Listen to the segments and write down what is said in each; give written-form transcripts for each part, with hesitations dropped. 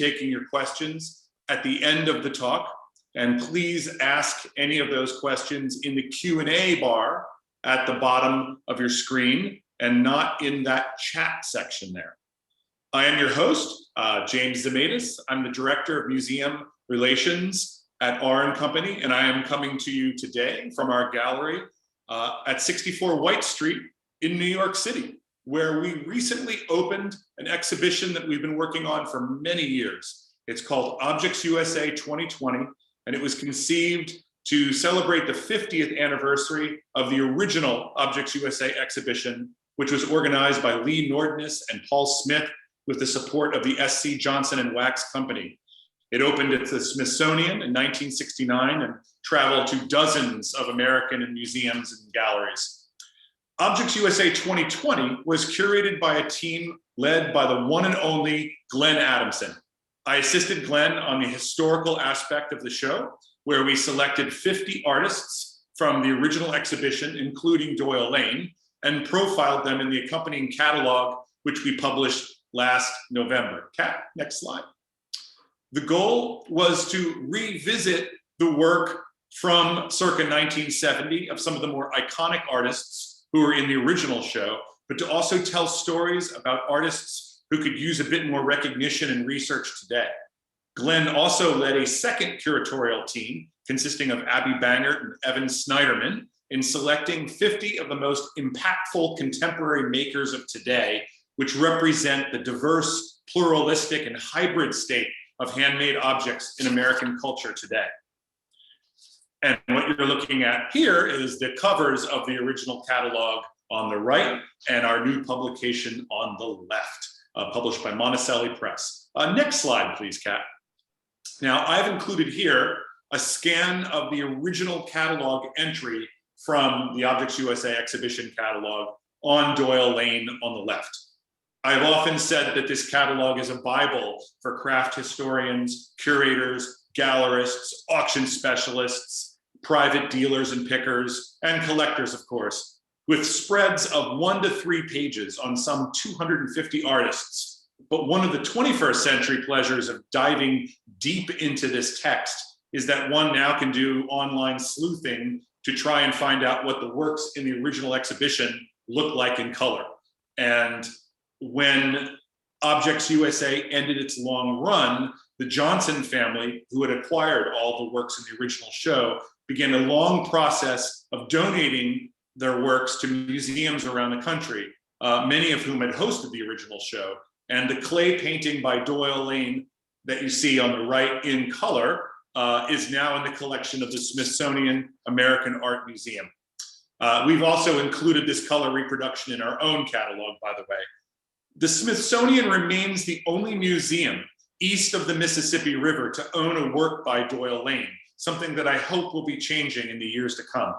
taking your questions at the end of the talk. And please ask any of those questions in the Q&A bar at the bottom of your screen and not in that chat section there. I am your host, James Zemaitis. I'm the Director of Museum Relations at R & Company, and I am coming to you today from our gallery at 64 White Street in New York City, where we recently opened an exhibition that we've been working on for many years. It's called Objects USA 2020, and it was conceived to celebrate the 50th anniversary of the original Objects USA exhibition, which was organized by Lee Nordness and Paul Smith with the support of the S.C. Johnson & Wax Company. It opened at the Smithsonian in 1969 and traveled to dozens of American museums and galleries. Objects USA 2020 was curated by a team led by the one and only Glenn Adamson. I assisted Glenn on the historical aspect of the show, where we selected 50 artists from the original exhibition, including Doyle Lane, and profiled them in the accompanying catalog, which we published last November. Kat, next slide. The goal was to revisit the work from circa 1970 of some of the more iconic artists who were in the original show, but to also tell stories about artists who could use a bit more recognition and research today. Glenn also led a second curatorial team consisting of Abby Bangert and Evan Snyderman in selecting 50 of the most impactful contemporary makers of today, which represent the diverse, pluralistic, and hybrid state of handmade objects in American culture today. And what you're looking at here is the covers of the original catalog on the right and our new publication on the left, published by Monticelli Press. Next slide, please, Kat. Now, I've included here a scan of the original catalog entry from the Objects USA exhibition catalog on Doyle Lane on the left. I've often said that this catalog is a Bible for craft historians, curators, gallerists, auction specialists, private dealers and pickers, and collectors, of course, with spreads of 1 to 3 pages on some 250 artists. But one of the 21st century pleasures of diving deep into this text is that one now can do online sleuthing to try and find out what the works in the original exhibition look like in color. And when Objects USA ended its long run, the Johnson family, who had acquired all the works in the original show, began a long process of donating their works to museums around the country, many of whom had hosted the original show. And the clay painting by Doyle Lane that you see on the right in color is now in the collection of the Smithsonian American Art Museum. We've also included this color reproduction in our own catalog, by the way. The Smithsonian remains the only museum east of the Mississippi River to own a work by Doyle Lane, something that I hope will be changing in the years to come.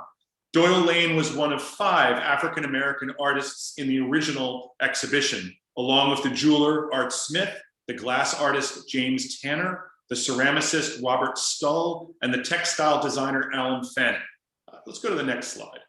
Doyle Lane was one of 5 African-American artists in the original exhibition, along with the jeweler Art Smith, the glass artist James Tanner, the ceramicist Robert Stull, and the textile designer Alan Fanning. Let's go to the next slide.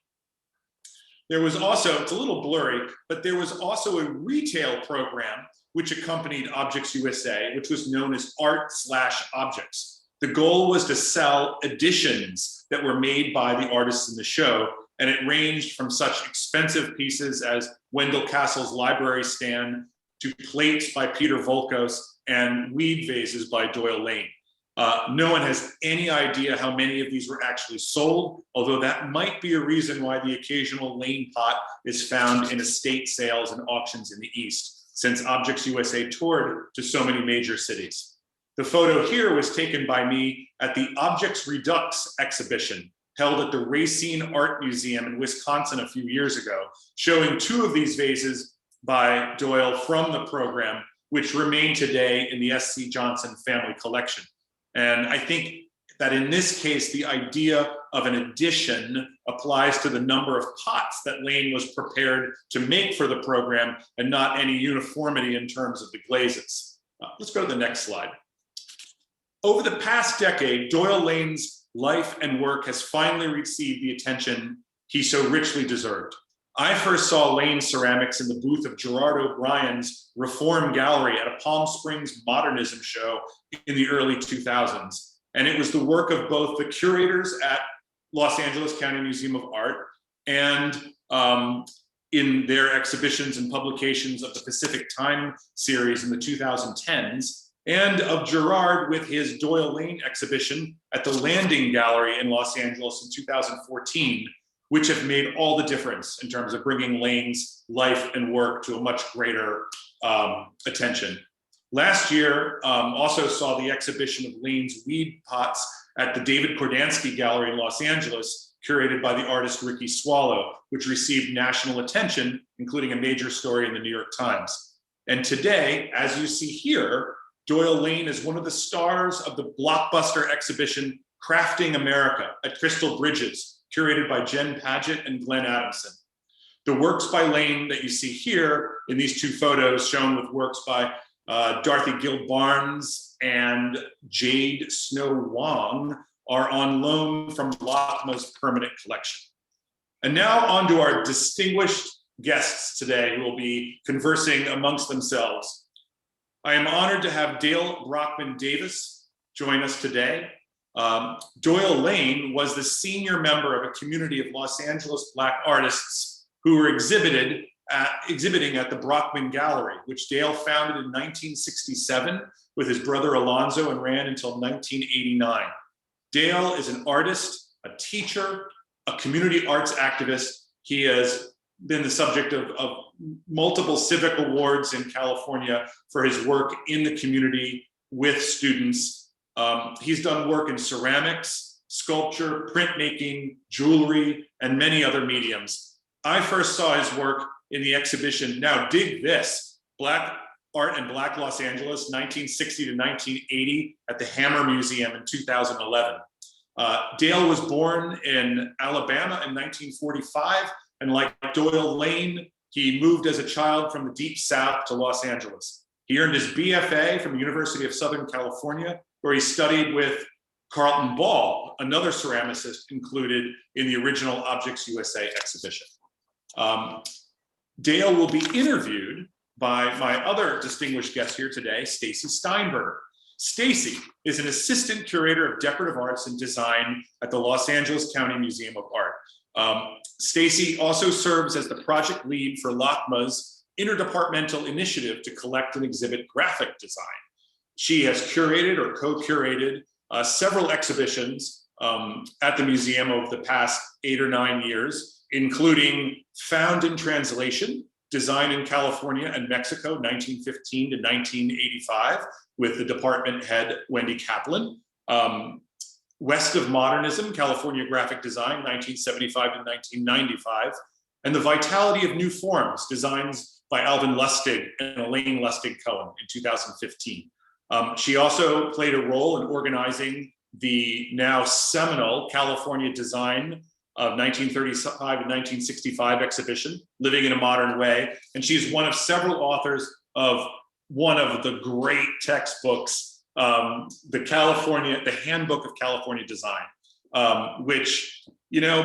There was also, it's a little blurry, but there was also a retail program which accompanied Objects USA, which was known as Art/Objects. The goal was to sell editions that were made by the artists in the show, and it ranged from such expensive pieces as Wendell Castle's library stand to plates by Peter Volkos and weed vases by Doyle Lane. No one has any idea how many of these were actually sold, although that might be a reason why the occasional Lane pot is found in estate sales and auctions in the East, since Objects USA toured to so many major cities. The photo here was taken by me at the Objects Redux exhibition held at the Racine Art Museum in Wisconsin a few years ago, showing 2 of these vases by Doyle from the program, which remain today in the S.C. Johnson family collection. And I think that in this case, the idea of an addition applies to the number of pots that Lane was prepared to make for the program and not any uniformity in terms of the glazes. Let's go to the next slide. Over the past decade, Doyle Lane's life and work has finally received the attention he so richly deserved. I first saw Lane ceramics in the booth of Gerard O'Brien's Reform Gallery at a Palm Springs modernism show in the early 2000s. And it was the work of both the curators at Los Angeles County Museum of Art and in their exhibitions and publications of the Pacific Time series in the 2010s, and of Gerard with his Doyle Lane exhibition at the Landing Gallery in Los Angeles in 2014, which have made all the difference in terms of bringing Lane's life and work to a much greater attention. Last year, also saw the exhibition of Lane's weed pots at the David Kordansky Gallery in Los Angeles, curated by the artist Ricky Swallow, which received national attention, including a major story in the New York Times. And today, as you see here, Doyle Lane is one of the stars of the blockbuster exhibition Crafting America at Crystal Bridges, curated by Jen Padgett and Glenn Adamson. The works by Lane that you see here in these two photos, shown with works by Dorothy Gill Barnes and Jade Snow Wong, are on loan from LACMA's permanent collection. And now on to our distinguished guests today who will be conversing amongst themselves. I am honored to have Dale Brockman Davis join us today. Doyle Lane was the senior member of a community of Los Angeles Black artists who were exhibiting at the Brockman Gallery, which Dale founded in 1967 with his brother Alonzo and ran until 1989. Dale is an artist, a teacher, a community arts activist. He has been the subject of multiple civic awards in California for his work in the community with students. He's done work in ceramics, sculpture, printmaking, jewelry, and many other mediums. I first saw his work in the exhibition, now dig this, Black Art and Black Los Angeles, 1960 to 1980 at the Hammer Museum in 2011. Dale was born in Alabama in 1945, and like Doyle Lane, he moved as a child from the Deep South to Los Angeles. He earned his BFA from the University of Southern California, where he studied with Carlton Ball, another ceramicist included in the original Objects USA exhibition. Dale will be interviewed by my other distinguished guest here today, Staci Steinberger. Staci is an assistant curator of decorative arts and design at the Los Angeles County Museum of Art. Staci also serves as the project lead for LACMA's interdepartmental initiative to collect and exhibit graphic design. She has curated or co-curated several exhibitions at the museum over the past 8 or 9 years, including Found in Translation, Design in California and Mexico, 1915 to 1985, with the department head, Wendy Kaplan. West of Modernism, California Graphic Design, 1975 to 1995. And The Vitality of New Forms, designs by Alvin Lustig and Elaine Lustig-Cohen in 2015. She also played a role in organizing the now seminal California Design of 1935 to 1965 exhibition, Living in a Modern Way. And she's one of several authors of one of the great textbooks, the Handbook of California Design, which,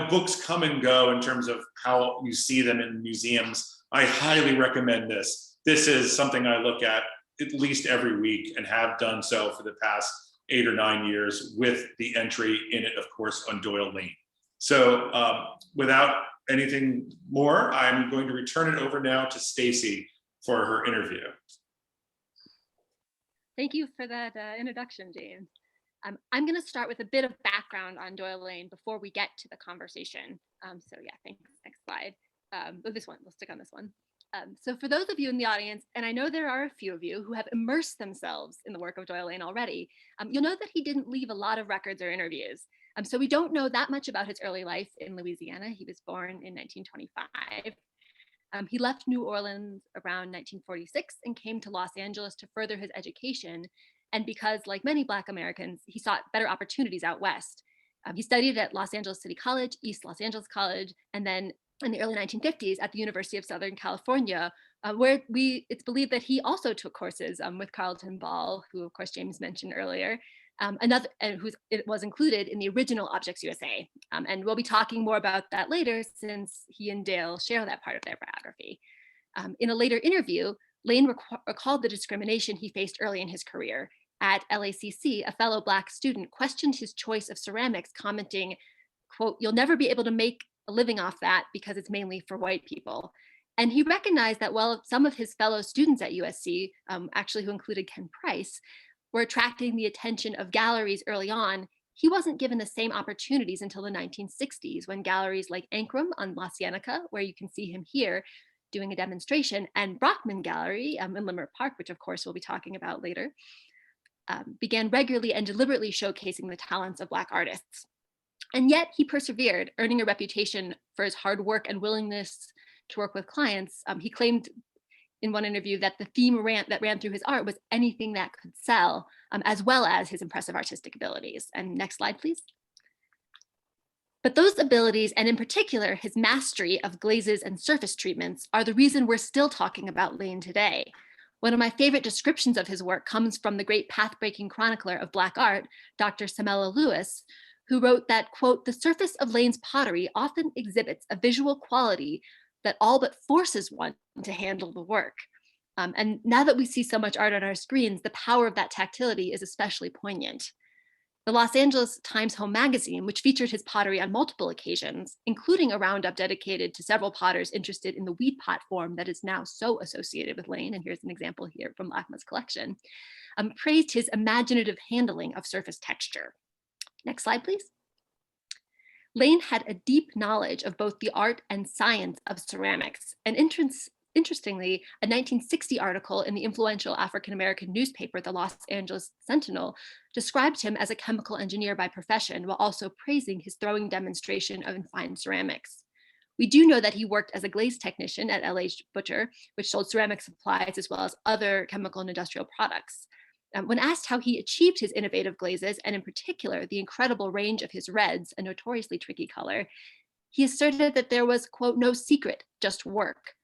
books come and go in terms of how you see them in museums. I highly recommend this. This is something I look at least every week and have done so for the past 8 or 9 years, with the entry in it, of course, on Doyle Lane. So without anything more, I'm going to return it over now to Staci for her interview. Thank you for that introduction, James. I'm going to start with a bit of background on Doyle Lane before we get to the conversation. So yeah, thanks. Next slide. This one, we'll stick on this one. So for those of you in the audience, and I know there are a few of you who have immersed themselves in the work of Doyle Lane already, you'll know that he didn't leave a lot of records or interviews. So we don't know that much about his early life in Louisiana. He was born in 1925. He left New Orleans around 1946 and came to Los Angeles to further his education. And because, like many Black Americans, he sought better opportunities out west. He studied at Los Angeles City College, East Los Angeles College, and then in the early 1950s at the University of Southern California, where it's believed that he also took courses with Carlton Ball, who of course James mentioned earlier. it was included in the original Objects USA. And we'll be talking more about that later, since he and Dale share that part of their biography. In a later interview, Lane recalled the discrimination he faced early in his career. At LACC, a fellow Black student questioned his choice of ceramics, commenting, quote, "You'll never be able to make a living off that because it's mainly for white people." And he recognized that while some of his fellow students at USC, actually who included Ken Price, were attracting the attention of galleries early on, he wasn't given the same opportunities until the 1960s, when galleries like Ankrum on La Cienega, where you can see him here doing a demonstration, and Brockman Gallery in Limerick Park, which of course we'll be talking about later, began regularly and deliberately showcasing the talents of Black artists. And yet he persevered, earning a reputation for his hard work and willingness to work with clients. He claimed in one interview that the theme that ran through his art was anything that could sell, as well as his impressive artistic abilities. And next slide, please. But those abilities, and in particular, his mastery of glazes and surface treatments, are the reason we're still talking about Lane today. One of my favorite descriptions of his work comes from the great path-breaking chronicler of Black art, Dr. Samela Lewis, who wrote that, quote, "The surface of Lane's pottery often exhibits a visual quality that all but forces one to handle the work." And now that we see so much art on our screens, the power of that tactility is especially poignant. The Los Angeles Times Home magazine, which featured his pottery on multiple occasions, including a roundup dedicated to several potters interested in the weed pot form that is now so associated with Lane, and here's an example here from LACMA's collection, praised his imaginative handling of surface texture. Next slide, please. Lane had a deep knowledge of both the art and science of ceramics. And interestingly, a 1960 article in the influential African-American newspaper, the Los Angeles Sentinel, described him as a chemical engineer by profession, while also praising his throwing demonstration of fine ceramics. We do know that he worked as a glaze technician at LH Butcher, which sold ceramic supplies as well as other chemical and industrial products. When asked how he achieved his innovative glazes, and in particular, the incredible range of his reds, a notoriously tricky color, he asserted that there was, quote, "no secret, just work."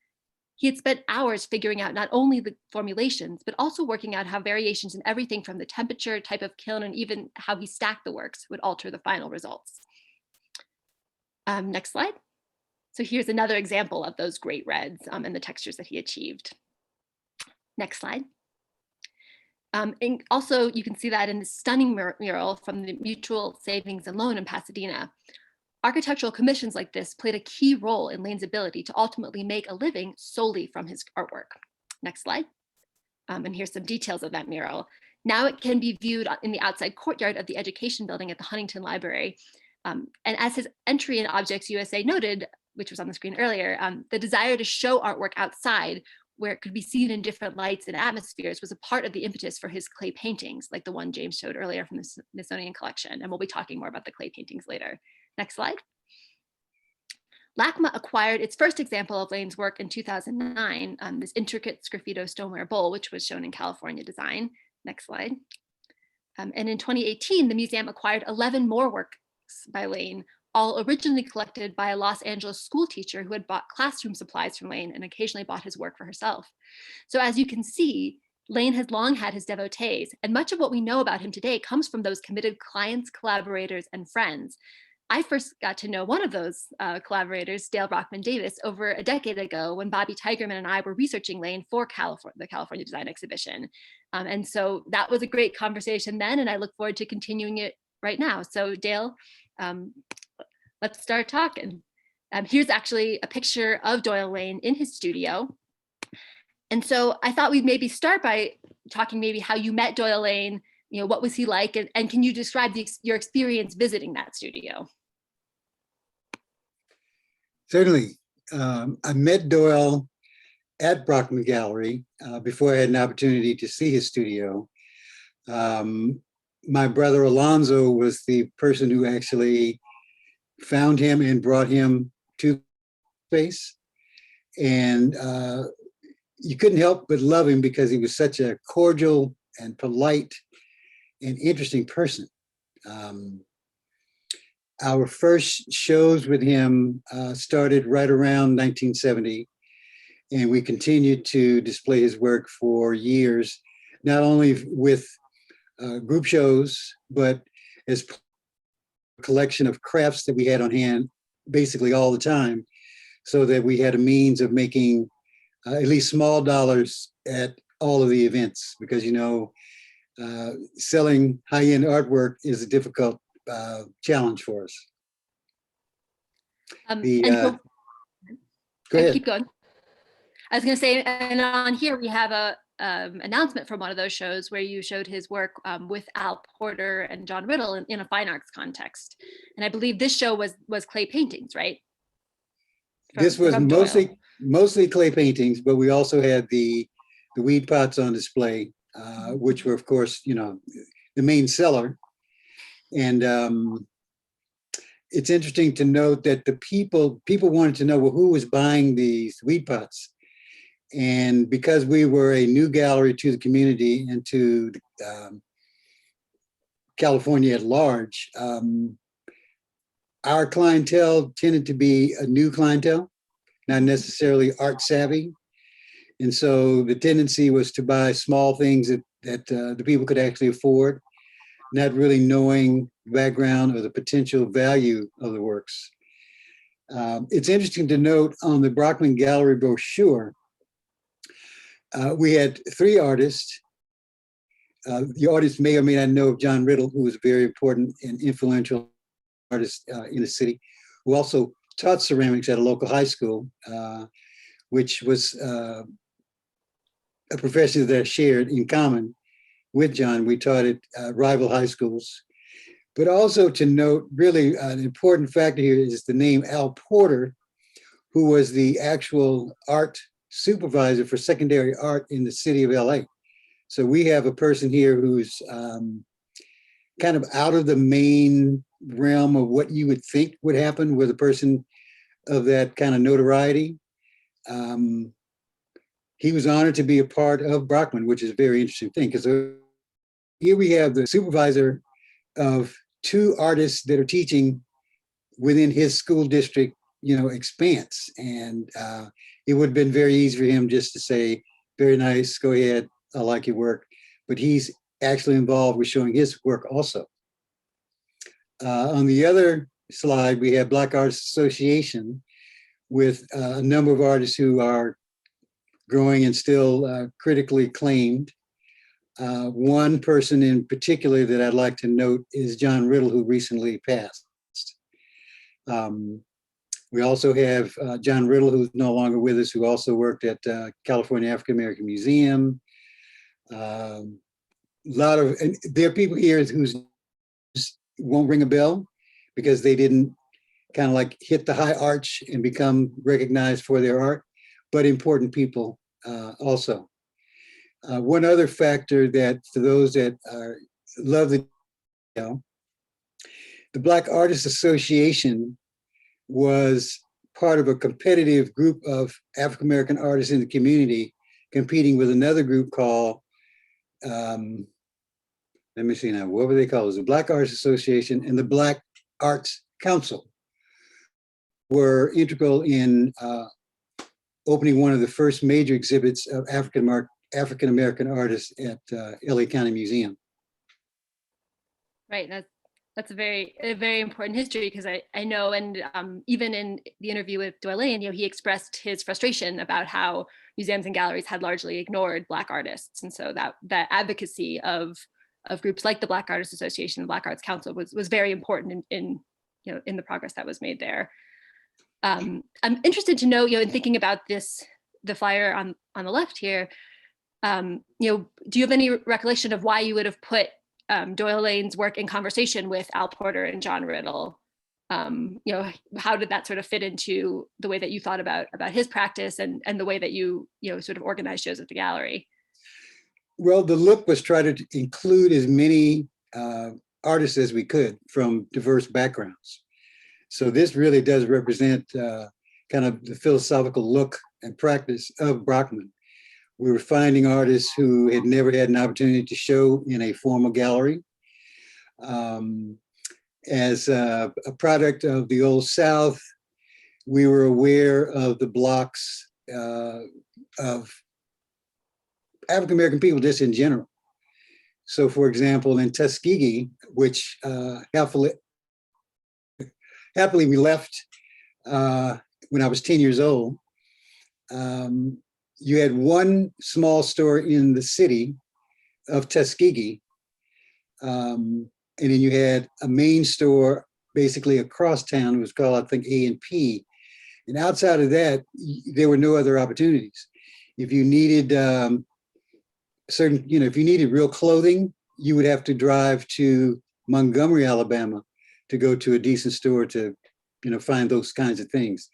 He had spent hours figuring out not only the formulations, but also working out how variations in everything from the temperature, type of kiln, and even how he stacked the works would alter the final results. Next slide. So here's another example of those great reds and the textures that he achieved. Next slide. And also, you can see that in the stunning mural from the Mutual Savings and Loan in Pasadena. Architectural commissions like this played a key role in Lane's ability to ultimately make a living solely from his artwork. Next slide. And here's some details of that mural. Now it can be viewed in the outside courtyard of the Education Building at the Huntington Library. And as his entry in Objects USA noted, which was on the screen earlier, the desire to show artwork outside where it could be seen in different lights and atmospheres was a part of the impetus for his clay paintings, like the one James showed earlier from the Smithsonian collection. And we'll be talking more about the clay paintings later. Next slide. LACMA acquired its first example of Lane's work in 2009, this intricate sgraffito stoneware bowl, which was shown in California design. Next slide. And in 2018, the museum acquired 11 more works by Lane, all originally collected by a Los Angeles school teacher who had bought classroom supplies from Lane and occasionally bought his work for herself. So as you can see, Lane has long had his devotees, and much of what we know about him today comes from those committed clients, collaborators, and friends. I first got to know one of those collaborators, Dale Brockman Davis, over a decade ago when Bobby Tigerman and I were researching Lane for the California Design Exhibition. And so that was a great conversation then, and I look forward to continuing it right now. So Dale, let's start talking. Here's actually a picture of Doyle Lane in his studio. And so I thought we'd maybe start by talking maybe how you met Doyle Lane, what was he like? And can you describe your experience visiting that studio? Certainly. I met Doyle at Brockman Gallery before I had an opportunity to see his studio. My brother Alonzo was the person who actually found him and brought him to space. And you couldn't help but love him because he was such a cordial and polite and interesting person. Our first shows with him started right around 1970, and we continued to display his work for years, not only with group shows, but as a collection of crafts that we had on hand basically all the time, so that we had a means of making at least small dollars at all of the events, because, selling high-end artwork is a difficult challenge for us. And Go ahead. keep going. I was going to say, and on here we have a announcement from one of those shows where you showed his work with Al Porter and John Riddle in a fine arts context. And I believe this show was clay paintings, right? This was mostly clay paintings, but we also had the weed pots on display, which were, of course, the main seller. And it's interesting to note that the people wanted to know, well, who was buying these weed pots? And because we were a new gallery to the community and to California at large, our clientele tended to be a new clientele, not necessarily art savvy. And so the tendency was to buy small things that the people could actually afford, not really knowing the background or the potential value of the works. It's interesting to note on the Brockman Gallery brochure, we had 3 artists. The audience may or may not know of John Riddle, who was a very important and influential artist in the city, who also taught ceramics at a local high school, which was a profession that I shared in common with John. We taught at rival high schools. But also to note, really an important factor here is the name Al Porter, who was the actual art supervisor for secondary art in the city of LA. So we have a person here who's kind of out of the main realm of what you would think would happen with a person of that kind of notoriety. He was honored to be a part of Brockman, which is a very interesting thing, because here we have the supervisor of 2 artists that are teaching within his school district, expanse. And it would have been very easy for him just to say, very nice, go ahead, I like your work. But he's actually involved with showing his work also. On the other slide, we have Black Artists Association with a number of artists who are growing and still critically acclaimed. One person in particular that I'd like to note is John Riddle, who recently passed. We also have John Riddle, who's no longer with us, who also worked at California African American Museum. And there are people here who's won't ring a bell because they didn't kind of like hit the high arch and become recognized for their art, but important people also. One other factor that for those that love the Black Artists Association was part of a competitive group of African American artists in the community competing with another group called, let me see now, what were they called? It was the Black Artists Association and the Black Arts Council were integral in opening one of the first major exhibits of African American artists at LA County Museum. Right, that's a very important history, because I know, and even in the interview with Doyle Lane, he expressed his frustration about how museums and galleries had largely ignored Black artists, and so that advocacy of groups like the Black Artists Association and Black Arts Council was very important in the progress that was made there. I'm interested to know, in thinking about the flyer on the left here, do you have any recollection of why you would have put Doyle Lane's work in conversation with Al Porter and John Riddle? How did that sort of fit into the way that you thought about his practice and the way that you sort of organized shows at the gallery? Well, the look was try to include as many artists as we could from diverse backgrounds. So this really does represent kind of the philosophical look and practice of Brockman. We were finding artists who had never had an opportunity to show in a formal gallery. As a product of the Old South, we were aware of the blocks of African American people just in general. So for example, in Tuskegee, which happily we left when I was 10 years old, you had one small store in the city of Tuskegee. And then you had a main store basically across town. It was called, I think, A&P. And outside of that, there were no other opportunities. If you needed if you needed real clothing, you would have to drive to Montgomery, Alabama to go to a decent store to, find those kinds of things.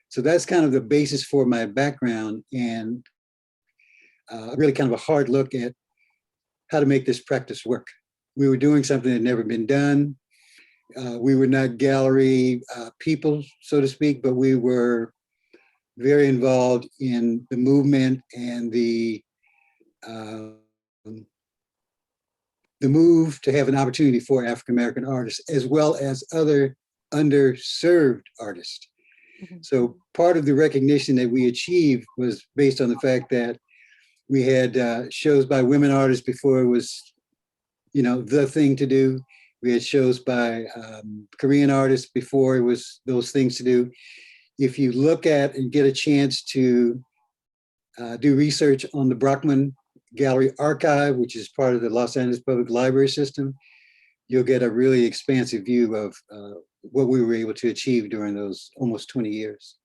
So that's kind of the basis for my background, and really kind of a hard look at how to make this practice work. We were doing something that had never been done. We were not gallery people, so to speak, but we were very involved in the movement and the move to have an opportunity for African-American artists, as well as other underserved artists. Mm-hmm. So part of the recognition that we achieved was based on the fact that we had shows by women artists before it was, the thing to do. We had shows by Korean artists before it was those things to do. If you look at and get a chance to do research on the Brockman Gallery archive, which is part of the Los Angeles Public Library system, you'll get a really expansive view of what we were able to achieve during those almost 20 years.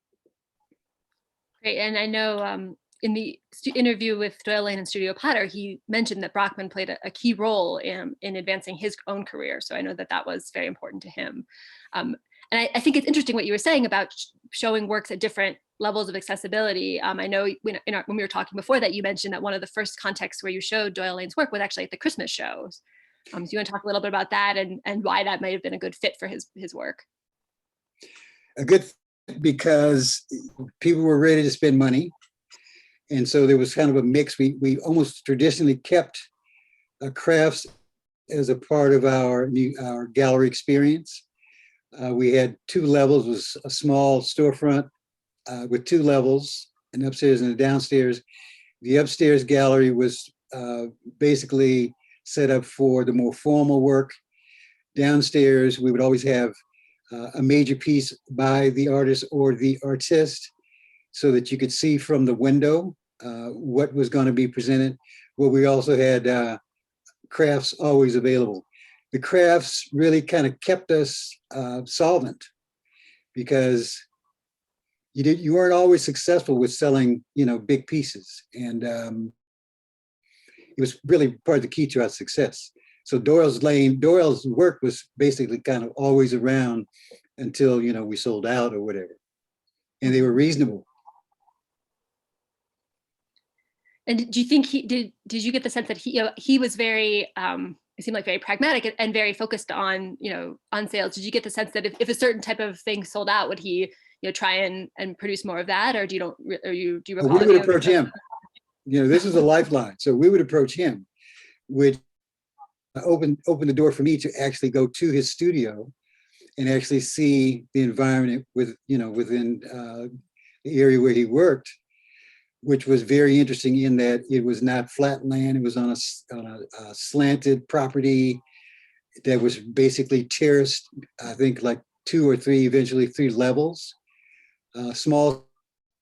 Great, and I know in the interview with Doyle Lane and Studio Potter, he mentioned that Brockman played a key role in advancing his own career. So I know that was very important to him. And I think it's interesting what you were saying about showing works at different levels of accessibility. I know when we were talking before that, you mentioned that one of the first contexts where you showed Doyle Lane's work was actually at the Christmas shows. So you want to talk a little bit about that and why that might have been a good fit for his work? A good fit because people were ready to spend money. And so there was kind of a mix. We almost traditionally kept crafts as a part of our gallery experience. We had 2 levels. It was a small storefront with 2 levels, an upstairs and a downstairs. The upstairs gallery was basically set up for the more formal work. Downstairs, we would always have a major piece by the artist or the artist so that you could see from the window what was going to be presented. Well, we also had crafts always available. The crafts really kind of kept us solvent because you weren't always successful with selling, big pieces. And it was really part of the key to our success. So Doyle's work was basically kind of always around until, we sold out or whatever. And they were reasonable. And do you think did you get the sense that he was very, it seemed like very pragmatic and very focused on, on sales? Did you get the sense that if a certain type of thing sold out, would he, try and produce more of that? Or do you recall? We would approach him. This is a lifeline. So we would approach him, which opened the door for me to actually go to his studio and actually see the environment within the area where he worked, which was very interesting in that it was not flat land. It was on a slanted property that was basically terraced, I think like 2 or 3, eventually 3 levels. Small,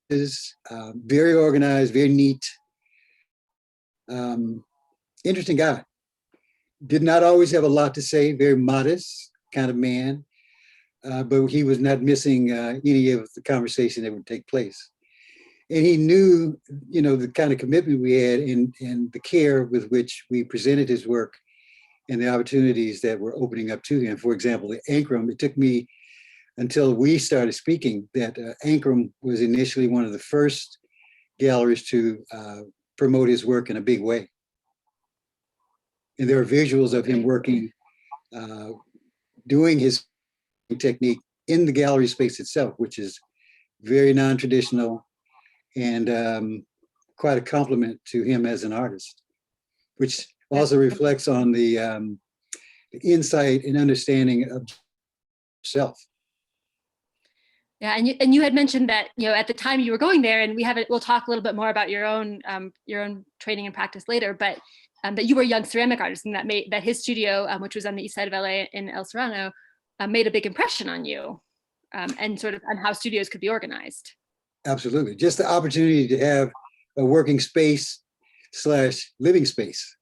very organized, very neat. Interesting guy. Did not always have a lot to say, very modest kind of man, but he was not missing any of the conversation that would take place. And he knew, the kind of commitment we had and the care with which we presented his work and the opportunities that were opening up to him. For example, the Ankrum, it took me until we started speaking that Ankrum was initially one of the first galleries to promote his work in a big way. And there are visuals of him working, doing his technique in the gallery space itself, which is very non-traditional and quite a compliment to him as an artist, which also reflects on the insight and understanding of self. Yeah, and you had mentioned that at the time you were going there, and we'll talk a little bit more about your own training and practice later. But that you were a young ceramic artist, and that his studio, which was on the east side of LA in El Serrano, made a big impression on you, and sort of on how studios could be organized. Absolutely. Just the opportunity to have a working space / living space,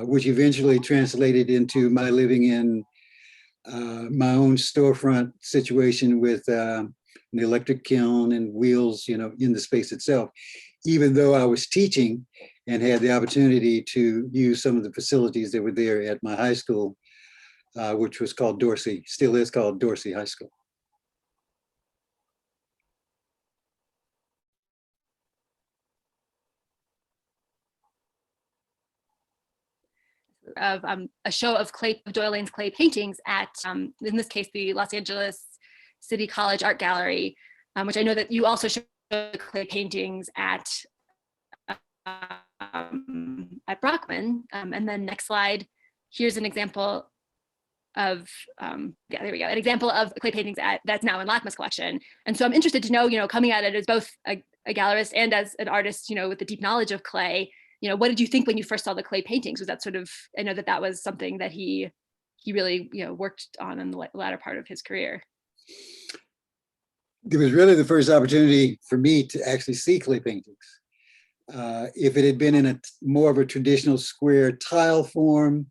which eventually translated into my living in my own storefront situation with an electric kiln and wheels, in the space itself. Even though I was teaching and had the opportunity to use some of the facilities that were there at my high school, which was called Dorsey, still is called Dorsey High School. Of a show of Doyle Lane's clay paintings at, in this case, the Los Angeles City College Art Gallery, which I know that you also show clay paintings at Brockman. And then next slide, here's an example of, there we go, an example of clay paintings that's now in LACMA's collection. And so I'm interested to know, coming at it as both a gallerist and as an artist, with a deep knowledge of clay, what did you think when you first saw the clay paintings? Was that sort of, I know that was something that he really, worked on in the latter part of his career. It was really the first opportunity for me to actually see clay paintings. If it had been in a more of a traditional square tile form,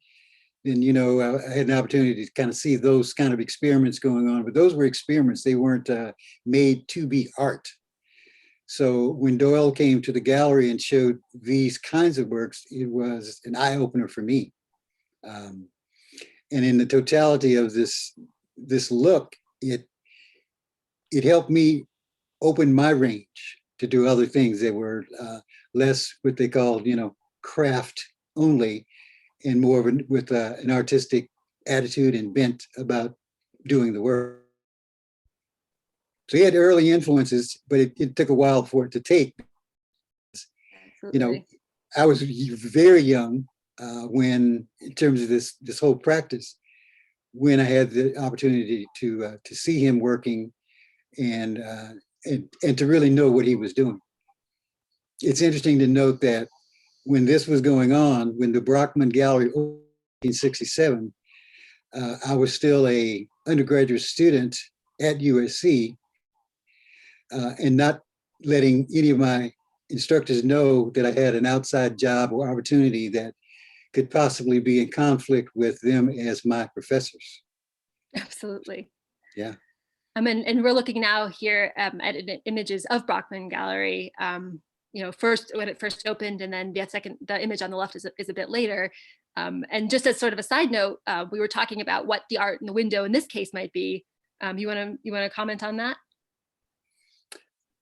then, I had an opportunity to kind of see those kind of experiments going on, but those were experiments. They weren't made to be art. So when Doyle came to the gallery and showed these kinds of works, it was an eye opener for me. And in the totality of this look, it helped me open my range to do other things that were less what they called, craft only, and more of with an artistic attitude and bent about doing the work. So he had early influences, but it took a while for it to take. Absolutely. I was very young when, in terms of this whole practice, when I had the opportunity to see him working and to really know what he was doing. It's interesting to note that when this was going on, when the Brockman Gallery opened in 1967, I was still a undergraduate student at USC, and not letting any of my instructors know that I had an outside job or opportunity that could possibly be in conflict with them as my professors. Absolutely. Yeah. And we're looking now here at images of Brockman Gallery. First when it first opened, and then the image on the left is a bit later. And just as sort of a side note, we were talking about what the art in the window in this case might be. You want to comment on that?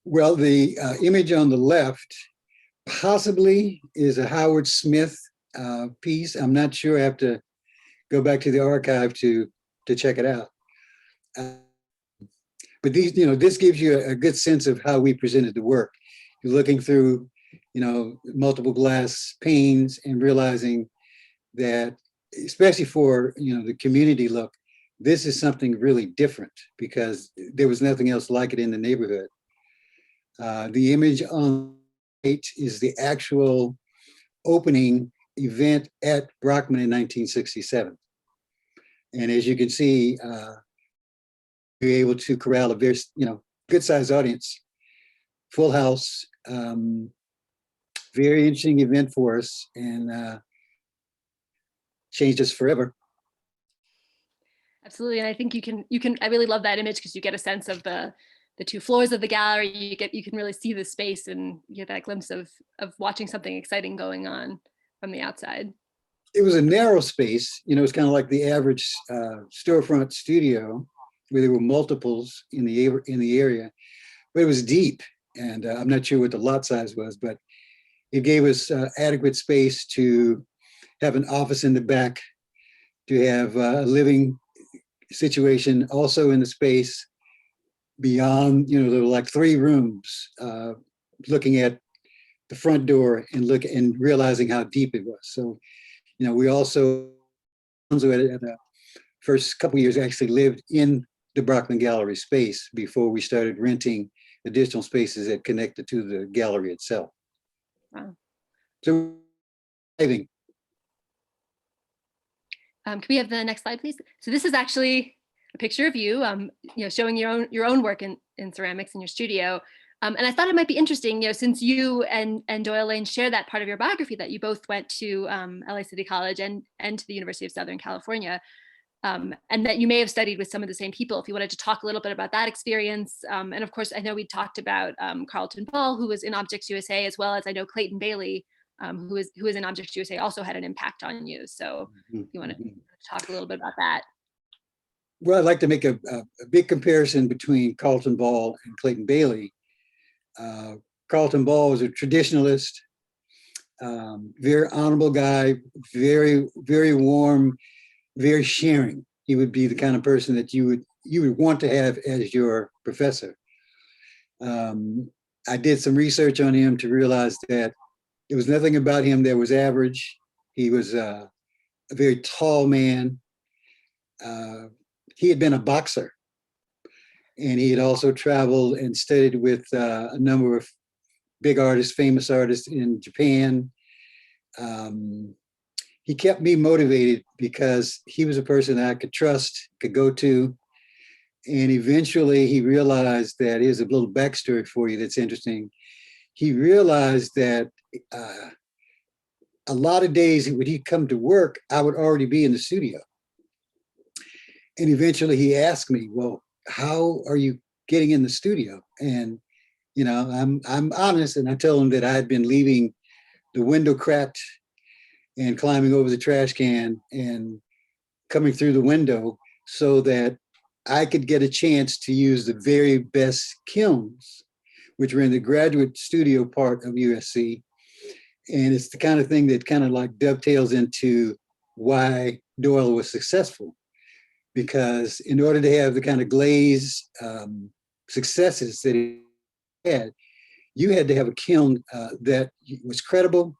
Well, the image on the left possibly is a Howard Smith piece. I'm not sure. I have to go back to the archive to check it out. But these, this gives you a good sense of how we presented the work. You're looking through, multiple glass panes and realizing that, especially for, the community look, this is something really different because there was nothing else like it in the neighborhood. The image on the right is the actual opening event at Brockman in 1967. And as you can see, we were able to corral a very, good sized audience, full house, very interesting event for us, and changed us forever. Absolutely. And I think I really love that image because you get a sense of the two floors of the gallery. You can really see the space and you get that glimpse of watching something exciting going on from the outside. It was a narrow space, it's kind of like the average storefront studio where there were multiples in the area, but it was deep, and I'm not sure what the lot size was, but it gave us adequate space to have an office in the back, to have a living situation also in the space beyond. There were like 3 rooms looking at the front door and realizing how deep it was. So, we also, at the first couple of years, actually lived in the Brockman Gallery space before we started renting additional spaces that connected to the gallery itself. Wow. So, Can we have the next slide, please? So this is actually a picture of you, showing your own work in ceramics in your studio. And I thought it might be interesting, since you and Doyle Lane share that part of your biography, that you both went to LA City College and to the University of Southern California, and that you may have studied with some of the same people. If you wanted to talk a little bit about that experience. And of course, I know we talked about Carlton Ball, who was in Objects USA, as well as I know Clayton Bailey, who is in Objects USA, also had an impact on you. So if you want to talk a little bit about that. Well, I'd like to make a big comparison between Carlton Ball and Clayton Bailey. Carlton Ball was a traditionalist, very honorable guy, very, very warm, very sharing. He would be the kind of person that you would want to have as your professor. I did some research on him to realize that there was nothing about him that was average. He was a very tall man. He had been a boxer, and he had also traveled and studied with a number of big artists, famous artists in Japan. He kept me motivated because he was a person that I could trust, could go to. And eventually he realized that, here's a little backstory for you that's interesting. He realized that a lot of days when he'd come to work, I would already be in the studio. And eventually he asked me, well, how are you getting in the studio? And, I'm honest, and I tell him that I had been leaving the window cracked and climbing over the trash can and coming through the window so that I could get a chance to use the very best kilns, which were in the graduate studio part of USC. And it's the kind of thing that kind of like dovetails into why Doyle was successful. Because in order to have the kind of glaze successes that he had, you had to have a kiln that was credible,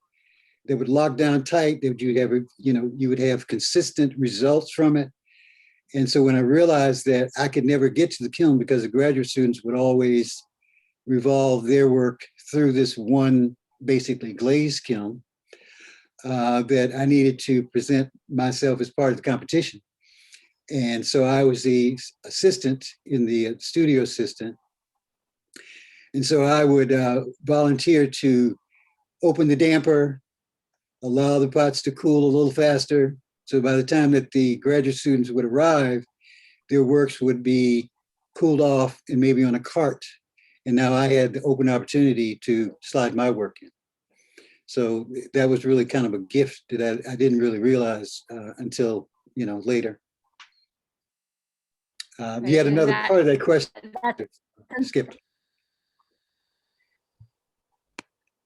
that would lock down tight, that you would have consistent results from it. And so when I realized that I could never get to the kiln because the graduate students would always revolve their work through this one basically glazed kiln, that I needed to present myself as part of the competition. And so I was the assistant in the studio assistant. And so I would volunteer to open the damper, allow the pots to cool a little faster. So by the time that the graduate students would arrive, their works would be cooled off and maybe on a cart. And now I had the open opportunity to slide my work in. So that was really kind of a gift that I didn't really realize until, later. You had another part of that question. Skipped.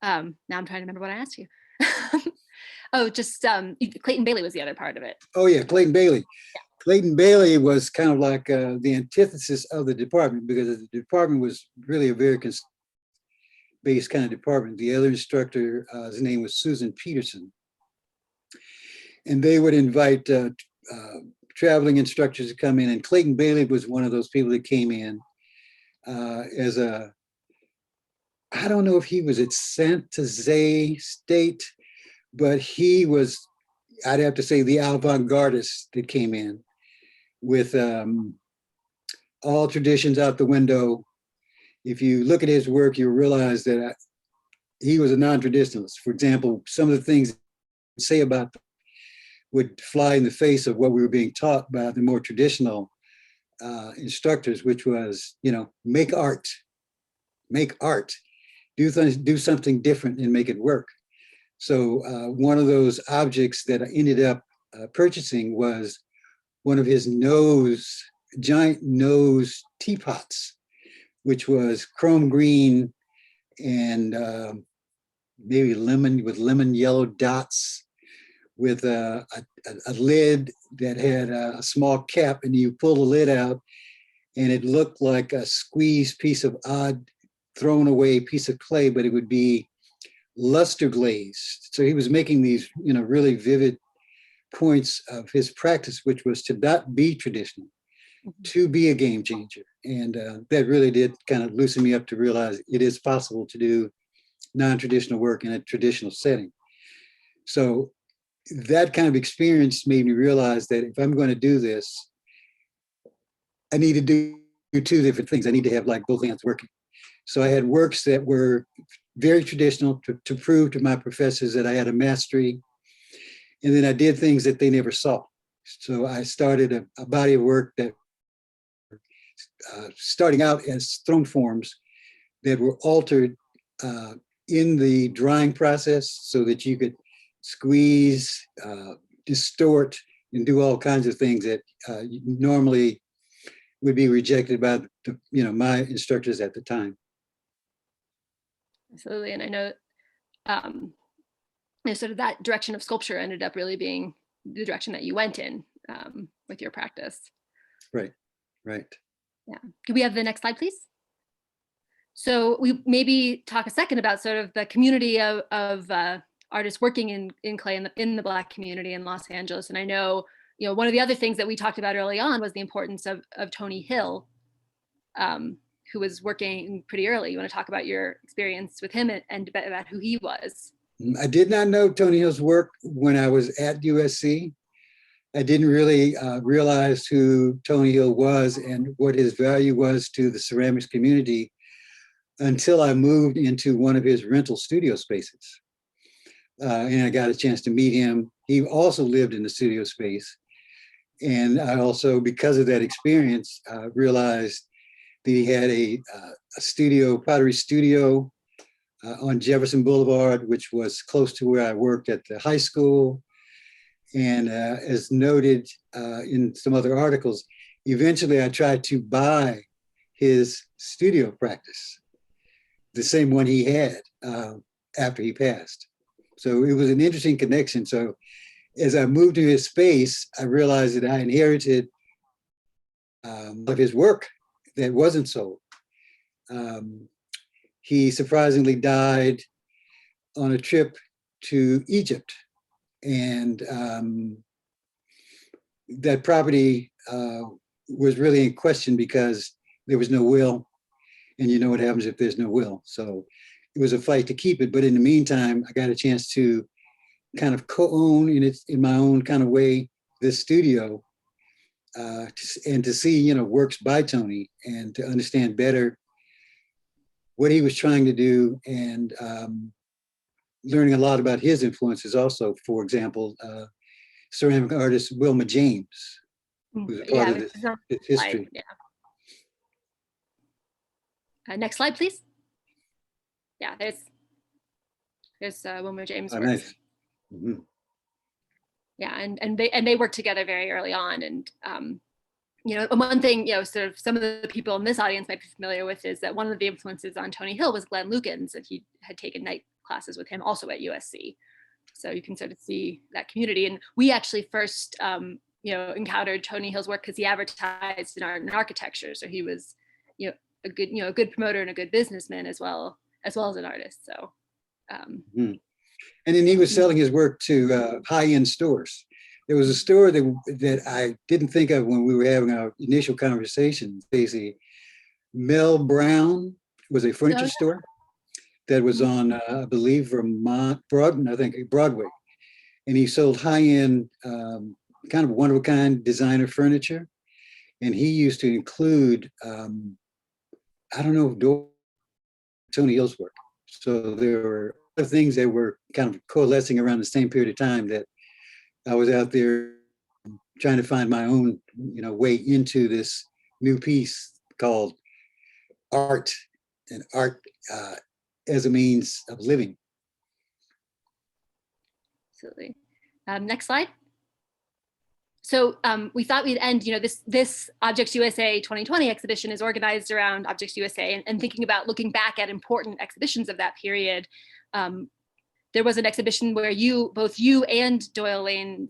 Now I'm trying to remember what I asked you. Oh, just Clayton Bailey was the other part of it. Oh yeah, Clayton Bailey. Yeah. Clayton Bailey was kind of like the antithesis of the department, because the department was really a very based kind of department. The other instructor, his name was Susan Peterson. And they would invite traveling instructors to come in, and Clayton Bailey was one of those people that came in as I don't know if he was at San Jose State, but he was, I'd have to say, the avant-gardist that came in with all traditions out the window. If you look at his work, you'll realize that he was a non-traditionalist. For example, some of the things he'd say about them would fly in the face of what we were being taught by the more traditional instructors, which was, make art, do something different and make it work. So one of those objects that I ended up purchasing was one of his giant nose teapots, which was chrome green and maybe lemon yellow dots, with a lid that had a small cap, and you pull the lid out and it looked like a squeezed piece of thrown away piece of clay, but it would be luster glazed. So he was making these, really vivid points of his practice, which was to not be traditional, to be a game changer. And that really did kind of loosen me up to realize it is possible to do non-traditional work in a traditional setting. So that kind of experience made me realize that if I'm going to do this, I need to do two different things. I need to have like both hands working. So I had works that were very traditional to prove to my professors that I had a mastery. And then I did things that they never saw. So I started a body of work that starting out as throne forms that were altered in the drying process so that you could squeeze, distort, and do all kinds of things that normally would be rejected by my instructors at the time. Absolutely, and I know, sort of that direction of sculpture ended up really being the direction that you went in with your practice. Right, right. Yeah. Could we have the next slide, please? So we maybe talk a second about sort of the community of artists working in clay in the Black community in Los Angeles. And I know, one of the other things that we talked about early on was the importance of Tony Hill, who was working pretty early. You want to talk about your experience with him and about who he was? I did not know Tony Hill's work when I was at USC. I didn't really realize who Tony Hill was and what his value was to the ceramics community until I moved into one of his rental studio spaces. And I got a chance to meet him. He also lived in the studio space. And I also, because of that experience, realized that he had a studio, pottery studio on Jefferson Boulevard, which was close to where I worked at the high school. And as noted in some other articles, eventually I tried to buy his studio practice, the same one he had after he passed. So it was an interesting connection. So as I moved to his space, I realized that I inherited of his work that wasn't sold. He surprisingly died on a trip to Egypt. And that property was really in question because there was no will. And you know what happens if there's no will. So it was a fight to keep it. But in the meantime, I got a chance to kind of co-own in my own kind of way this studio and to see, works by Tony and to understand better what he was trying to do and learning a lot about his influences also. For example, ceramic artist Wilma James, who's a part of this history. Yeah. Next slide, please. Yeah, there's Wilma James. Oh, nice. Mm-hmm. Yeah, and they worked together very early on. And one thing, sort of some of the people in this audience might be familiar with is that one of the influences on Tony Hill was Glenn Lukens, and he had taken night classes with him also at USC. So you can sort of see that community. And we actually first, encountered Tony Hill's work because he advertised in art and architecture. So he was, a good promoter and a good businessman as well as an artist. So. And then he was selling his work to high-end stores. There was a store that I didn't think of when we were having our initial conversation, Staci. Mel Brown was a furniture store that was on, I believe, Broadway. And he sold high-end, kind of one-of-a-kind designer furniture. And he used to include, I don't know, Tony Hill's work. So there were other things that were kind of coalescing around the same period of time that I was out there trying to find my own, way into this new piece called art and art as a means of living. Absolutely. Next slide. So we thought we'd end, this Objects USA 2020 exhibition is organized around Objects USA and thinking about looking back at important exhibitions of that period. There was an exhibition where both you and Doyle Lane,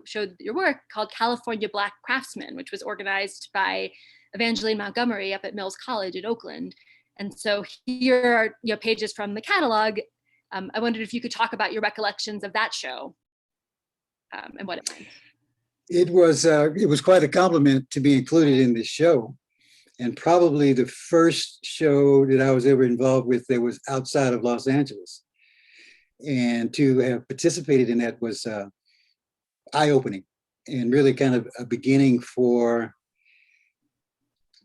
showed your work called California Black Craftsmen, which was organized by Evangeline Montgomery up at Mills College in Oakland. And so here are pages from the catalog. I wondered if you could talk about your recollections of that show and what it meant. It was quite a compliment to be included in this show, and probably the first show that I was ever involved with that was outside of Los Angeles. And to have participated in that was eye-opening and really kind of a beginning for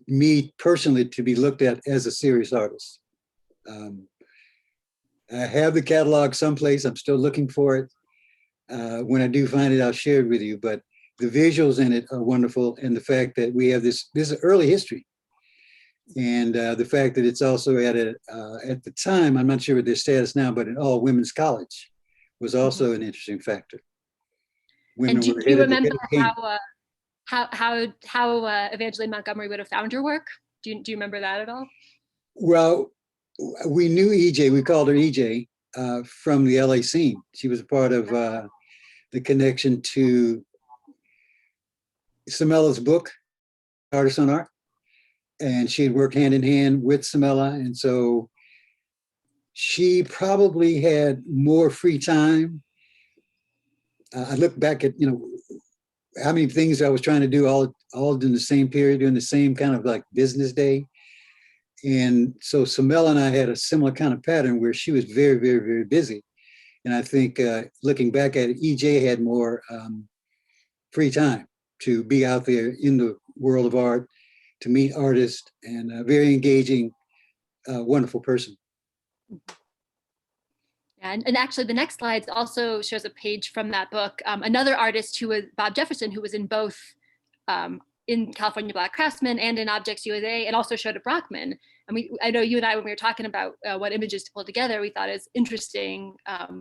me personally to be looked at as a serious artist. I have the catalog someplace. I'm still looking for it. When I do find it, I'll share it with you. But the visuals in it are wonderful, and the fact that we have this is early history, and the fact that it's also at the time, I'm not sure what their status now, but an all women's college was also an interesting factor. And do you remember how Evangeline Montgomery would have found your work? Do you remember that at all? Well, we knew EJ. We called her EJ from the LA scene. She was a part of the connection to Samella's book, Artists on Art, and she had worked hand in hand with Samella, and so she probably had more free time. I look back at how many things I was trying to do all in the same period, doing the same kind of like business day. And so Samella and I had a similar kind of pattern where she was very, very, very busy. And I think looking back at it, EJ had more free time to be out there in the world of art, to meet artists, and a very engaging, wonderful person. And actually the next slide also shows a page from that book. Another artist who was Bob Jefferson, who was in both in California Black Craftsman and in Objects USA, and also showed at Brockman. And I know you and I, when we were talking about what images to pull together, we thought is interesting,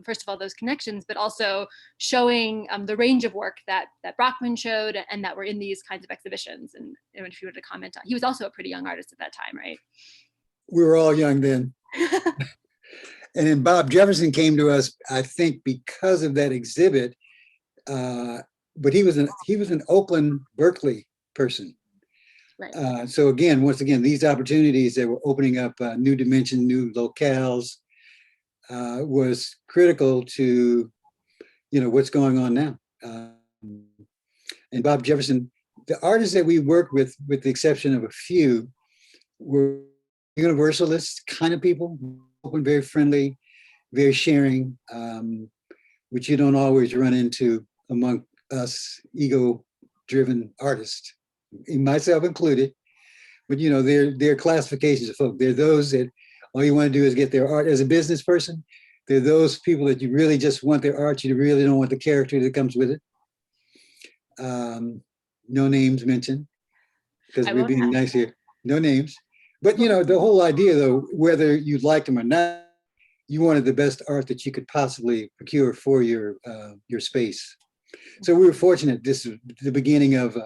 first of all, those connections, but also showing the range of work that Brockman showed and that were in these kinds of exhibitions. And if you were to comment on, he was also a pretty young artist at that time, right? We were all young then. And then Bob Jefferson came to us, I think, because of that exhibit. But he was an Oakland, Berkeley person. Right. So again, once again, these opportunities that were opening up new dimensions, new locales, was critical to, what's going on now. And Bob Jefferson, the artists that we worked with the exception of a few, were universalist kind of people, open, very friendly, very sharing, which you don't always run into among us ego-driven artists, myself included. But there are classifications of folk. There are those that all you want to do is get their art as a business person. There are those people that you really just want their art. You really don't want the character that comes with it. No names mentioned, because we're being nice here. No names. But the whole idea, though, whether you liked them or not, you wanted the best art that you could possibly procure for your space. So we were fortunate. This is the beginning of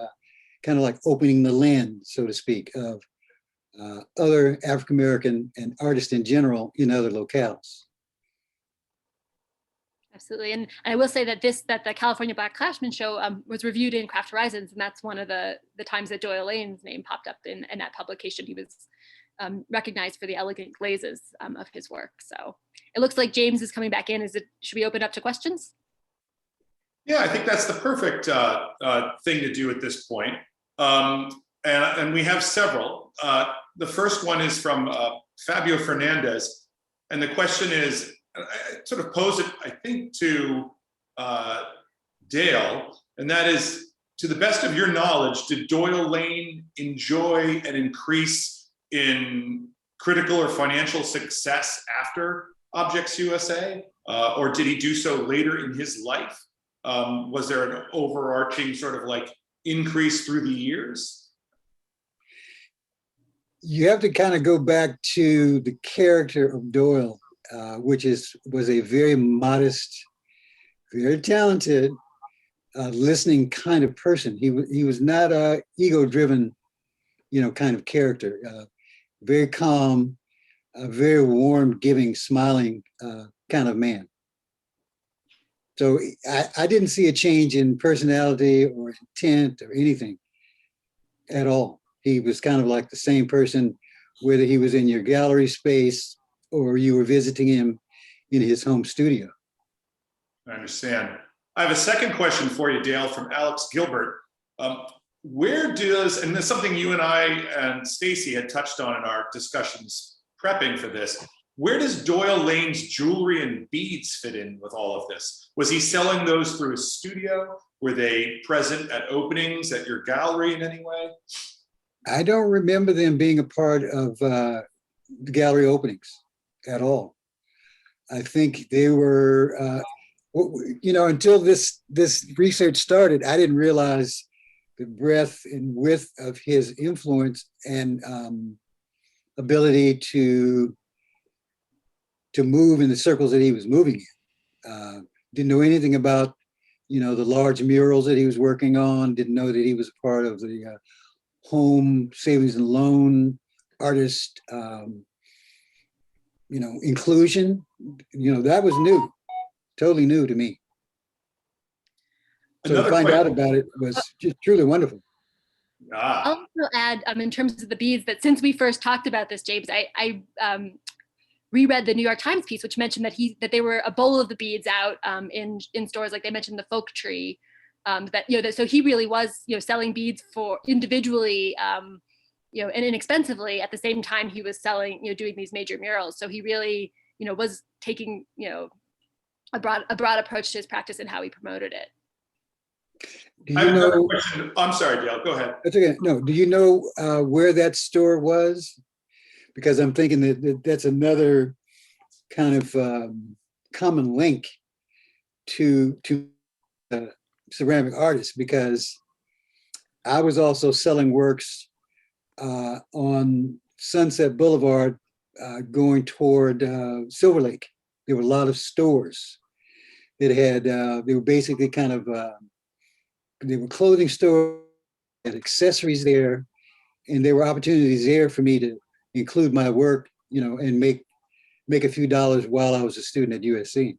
kind of like opening the lens, so to speak, of other African-American and artists in general in other locales. Absolutely. And I will say that the California Black Craftsman show was reviewed in Craft Horizons, and that's one of the times that Doyle Lane's name popped up in that publication. He was recognized for the elegant glazes of his work. So it looks like James is coming back in. Should we open up to questions? Yeah, I think that's the perfect thing to do at this point. And we have several. The first one is from Fabio Fernandez. And the question is, I sort of pose it, I think, to Dale, and that is, to the best of your knowledge, did Doyle Lane enjoy an increase in critical or financial success after Objects USA? Or did he do so later in his life? Was there an overarching sort of like increase through the years? You have to kind of go back to the character of Doyle, which was a very modest, very talented, listening kind of person. He was not a ego-driven, kind of character. Very calm, very warm, giving, smiling kind of man. So I didn't see a change in personality or intent or anything at all. He was kind of like the same person, whether he was in your gallery space or you were visiting him in his home studio. I understand. I have a second question for you, Dale, from Alex Gilbert. Where does, and this is something you and I and Staci had touched on in our discussions prepping for this, where does Doyle Lane's jewelry and beads fit in with all of this? Was he selling those through his studio? Were they present at openings at your gallery in any way? I don't remember them being a part of the gallery openings at all. I think they were, until this research started, I didn't realize the breadth and width of his influence and ability to move in the circles that he was moving in. Didn't know anything about, the large murals that he was working on. Didn't know that he was a part of the home savings and loan artist, inclusion. That was new, totally new to me. So to find out about it was just truly wonderful. I'll also add, in terms of the beads, that since we first talked about this, James, I reread the New York Times piece, which mentioned that they were a bowl of the beads out in stores, like they mentioned the folk tree. So he really was, selling beads for individually, and inexpensively. At the same time, he was selling, doing these major murals. So he really, was taking, a broad approach to his practice and how he promoted it. I have another question. I'm sorry, Dale, go ahead. That's okay. No, do you know where that store was? Because I'm thinking that that's another kind of common link to ceramic artists, because I was also selling works on Sunset Boulevard going toward Silver Lake. There were a lot of stores that had, they were basically kind of, they were clothing stores, had accessories there, and there were opportunities there for me to include my work, and make a few dollars while I was a student at USC.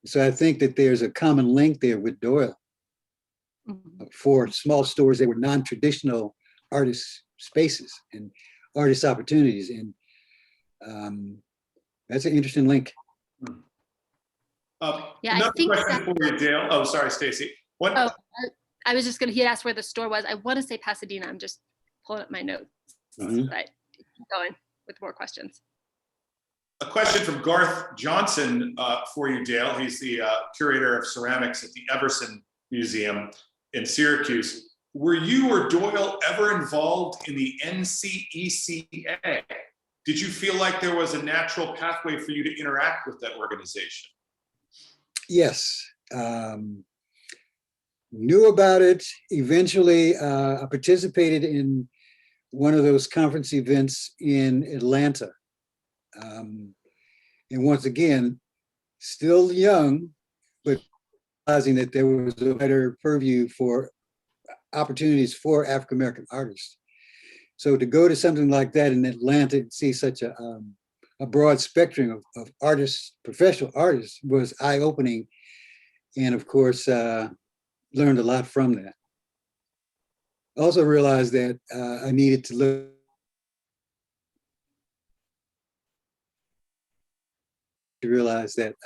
So I think that there's a common link there with Doyle for small stores that were non-traditional artist spaces and artist opportunities. And that's an interesting link. Another question for you, Dale. Oh, sorry, Staci. What? Oh, I was just he had asked where the store was. I want to say Pasadena. I'm just pulling up my notes, but keep going with more questions. A question from Garth Johnson for you, Dale. He's the curator of ceramics at the Everson Museum in Syracuse. Were you or Doyle ever involved in the NCECA? Did you feel like there was a natural pathway for you to interact with that organization? Yes. Knew about it. Eventually, I participated in one of those conference events in Atlanta. And once again, still young, but realizing that there was a better purview for opportunities for African-American artists. So to go to something like that in Atlanta and see such a broad spectrum of artists, professional artists, was eye-opening. And of course, learned a lot from that. Also realized that I needed to look to realize that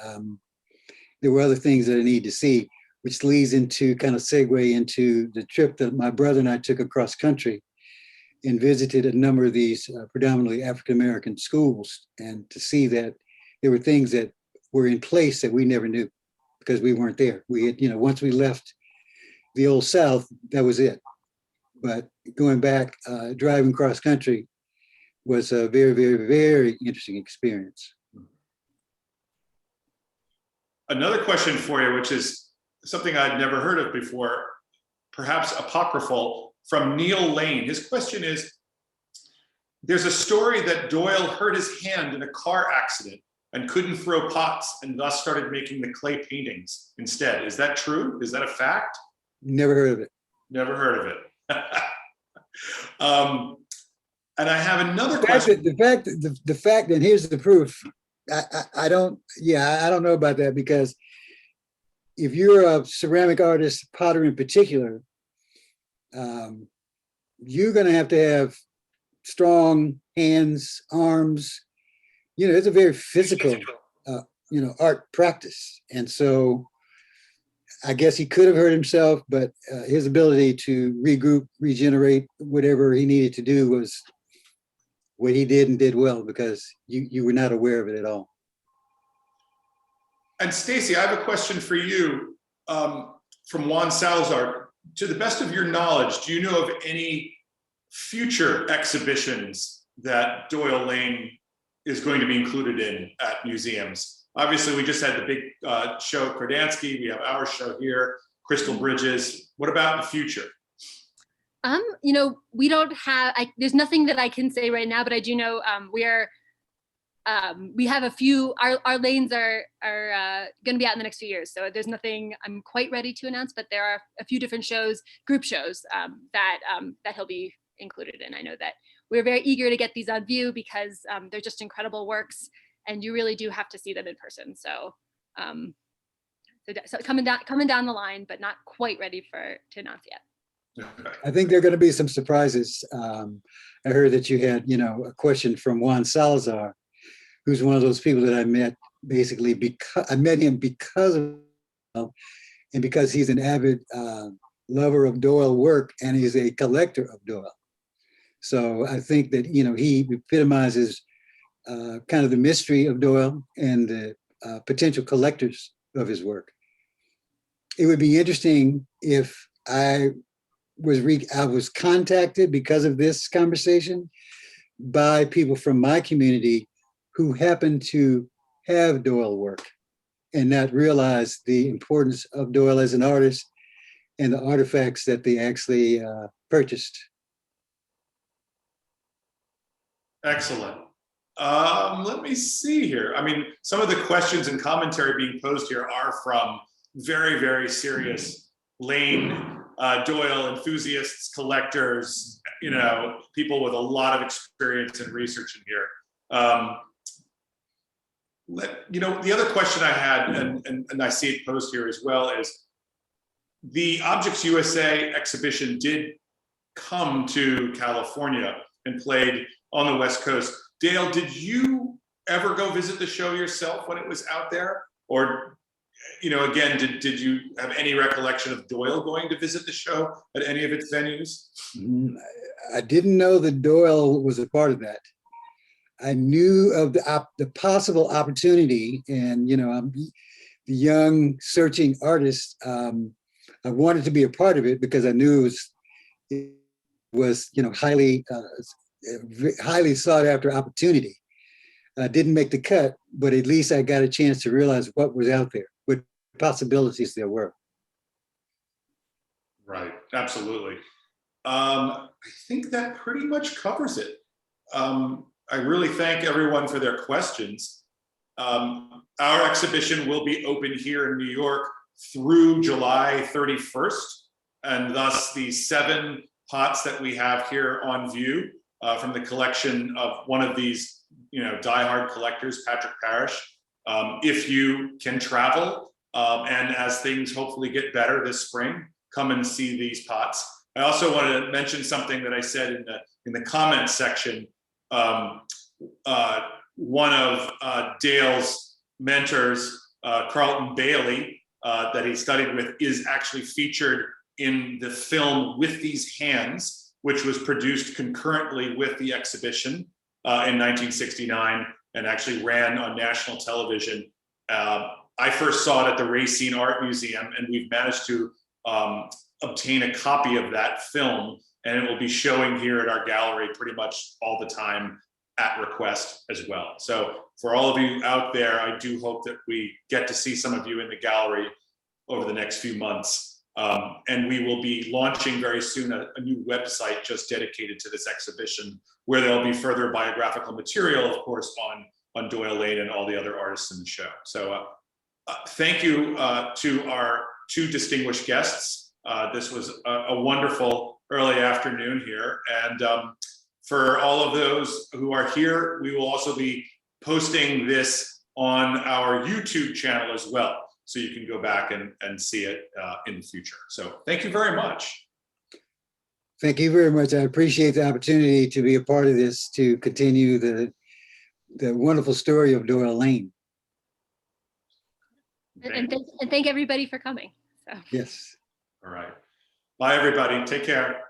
there were other things that I needed to see, which leads into kind of segue into the trip that my brother and I took across country and visited a number of these predominantly African-American schools, and to see that there were things that were in place that we never knew because we weren't there. We had, once we left the old South, that was it. But going back, driving cross country was a very, very, very interesting experience. Another question for you, which is something I'd never heard of before, perhaps apocryphal, from Neil Lane. His question is, there's a story that Doyle hurt his hand in a car accident and couldn't throw pots and thus started making the clay paintings instead. Is that true? Is that a fact? Never heard of it. Never heard of it. And I have another question. The fact, and here's the proof. I don't know about that, because if you're a ceramic artist, potter in particular, you're going to have strong hands, arms. It's a very physical, art practice. And so I guess he could have hurt himself, but his ability to regroup, regenerate, whatever he needed to do was what he did, and did well, because you were not aware of it at all. And Staci, I have a question for you. from Juan Salazar, to the best of your knowledge, do you know of any future exhibitions that Doyle Lane is going to be included in at museums? Obviously, we just had the big show at Kordansky. We have our show here, Crystal Bridges. What about the future? You know, we don't have, there's nothing that I can say right now, but I do know we have a few, our lanes are going to be out in the next few years. So there's nothing I'm quite ready to announce, but there are a few different shows, group shows that he'll be included in. I know that we're very eager to get these on view because they're just incredible works and you really do have to see them in person. So, so coming down the line, but not quite ready to announce yet. I think there are going to be some surprises. I heard that you had, a question from Juan Salazar, who's one of those people that I met basically because I met him because of, and because he's an avid lover of Doyle work and he's a collector of Doyle. So I think that, he epitomizes kind of the mystery of Doyle and the potential collectors of his work. It would be interesting if I was contacted because of this conversation by people from my community who happen to have Doyle work and not realize the importance of Doyle as an artist and the artifacts that they actually purchased. Excellent. Let me see here. I mean, some of the questions and commentary being posed here are from very, very serious Lane Doyle enthusiasts, collectors, people with a lot of experience and research in here. The other question I had, and I see it posed here as well, is the Objects USA exhibition did come to California and played on the West Coast. Dale, did you ever go visit the show yourself when it was out there? Or, again, did you have any recollection of Doyle going to visit the show at any of its venues? I didn't know that Doyle was a part of that. I knew of the possible opportunity, and I'm the young searching artist. I wanted to be a part of it because I knew it was highly sought after opportunity. I didn't make the cut, but at least I got a chance to realize what was out there, what possibilities there were. Right, absolutely. I think that pretty much covers it. I really thank everyone for their questions. Our exhibition will be open here in New York through July 31st, and thus the 7 pots that we have here on view from the collection of one of these, diehard collectors, Patrick Parrish. If you can travel, and as things hopefully get better this spring, come and see these pots. I also want to mention something that I said in the comments section. One of Dale's mentors, Carlton Bailey, that he studied with, is actually featured in the film With These Hands, which was produced concurrently with the exhibition in 1969 and actually ran on national television. I first saw it at the Racine Art Museum, and we've managed to obtain a copy of that film, and it will be showing here at our gallery pretty much all the time at request as well. So for all of you out there, I do hope that we get to see some of you in the gallery over the next few months. And we will be launching very soon a new website just dedicated to this exhibition, where there'll be further biographical material, of course, on Doyle Lane and all the other artists in the show. So thank you to our 2 distinguished guests. This was a wonderful early afternoon here. And for all of those who are here, we will also be posting this on our YouTube channel as well. So you can go back and see it in the future. So thank you very much. Thank you very much. I appreciate the opportunity to be a part of this, to continue the wonderful story of Doyle Lane. And thank everybody for coming. So. Yes. All right. Bye, everybody. Take care.